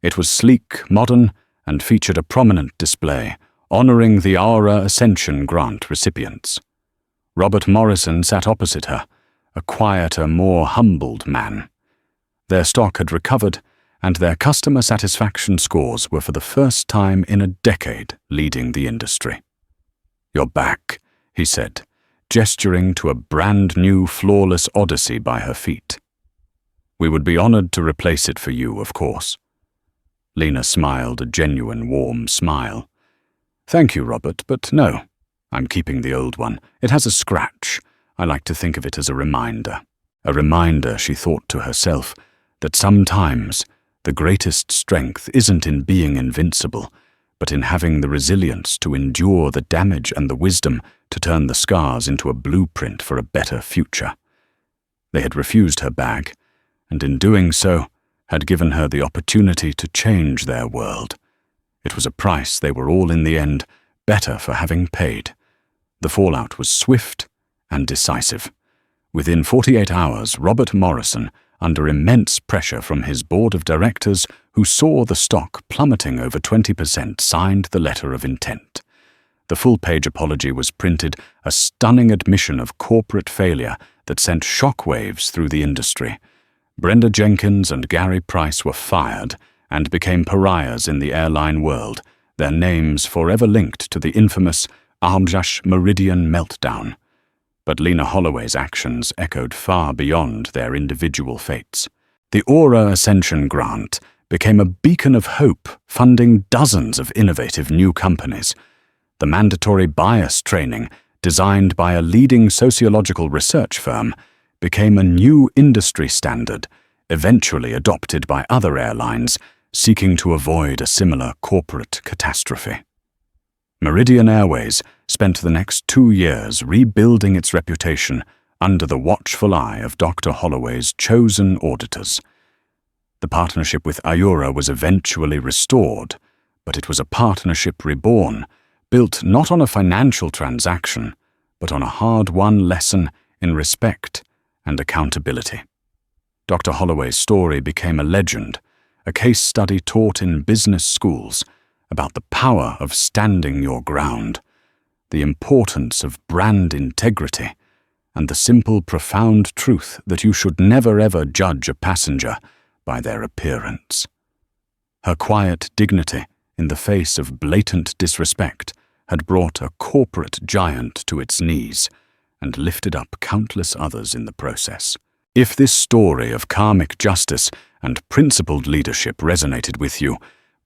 It was sleek, modern, and featured a prominent display honoring the Aura Ascension Grant recipients. Robert Morrison sat opposite her, a quieter, more humbled man. Their stock had recovered, and their customer satisfaction scores were for the first time in a decade leading the industry. "You're back," he said, gesturing to a brand-new, flawless Odyssey by her feet. "We would be honored to replace it for you, of course." Lena smiled a genuine, warm smile. "Thank you, Robert, but no. I'm keeping the old one. It has a scratch. I like to think of it as a reminder." a reminder, she thought to herself, that sometimes the greatest strength isn't in being invincible, but in having the resilience to endure the damage and the wisdom to turn the scars into a blueprint for a better future. They had refused her bag, and in doing so, had given her the opportunity to change their world. It was a price they were all in the end better for having paid. The fallout was swift and decisive. Within 48 hours, Robert Morrison, under immense pressure from his board of directors, who saw the stock plummeting over 20%, signed the letter of intent. The full-page apology was printed, a stunning admission of corporate failure that sent shockwaves through the industry. Brenda Jenkins and Gary Price were fired and became pariahs in the airline world, their names forever linked to the infamous Luggage Meridian meltdown. But Lena Holloway's actions echoed far beyond their individual fates. The Aura Ascension Grant became a beacon of hope, funding dozens of innovative new companies. The mandatory bias training, designed by a leading sociological research firm, became a new industry standard, eventually adopted by other airlines seeking to avoid a similar corporate catastrophe. Meridian Airways spent the next 2 years rebuilding its reputation under the watchful eye of Dr. Holloway's chosen auditors. The partnership with Aura was eventually restored, but it was a partnership reborn, built not on a financial transaction, but on a hard-won lesson in respect and accountability. Dr. Holloway's story became a legend, a case study taught in business schools about the power of standing your ground, the importance of brand integrity, and the simple, profound truth that you should never ever judge a passenger by their appearance. Her quiet dignity in the face of blatant disrespect had brought a corporate giant to its knees and lifted up countless others in the process. If this story of karmic justice and principled leadership resonated with you,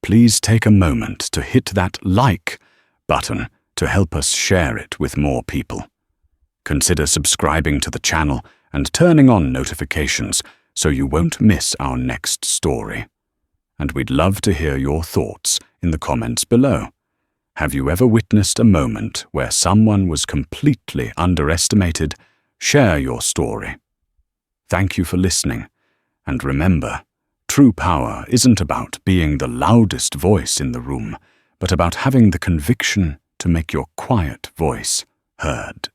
please take a moment to hit that like button to help us share it with more people. Consider subscribing to the channel and turning on notifications so you won't miss our next story. And we'd love to hear your thoughts in the comments below. Have you ever witnessed a moment where someone was completely underestimated? Share your story. Thank you for listening, and remember, true power isn't about being the loudest voice in the room, but about having the conviction to make your quiet voice heard.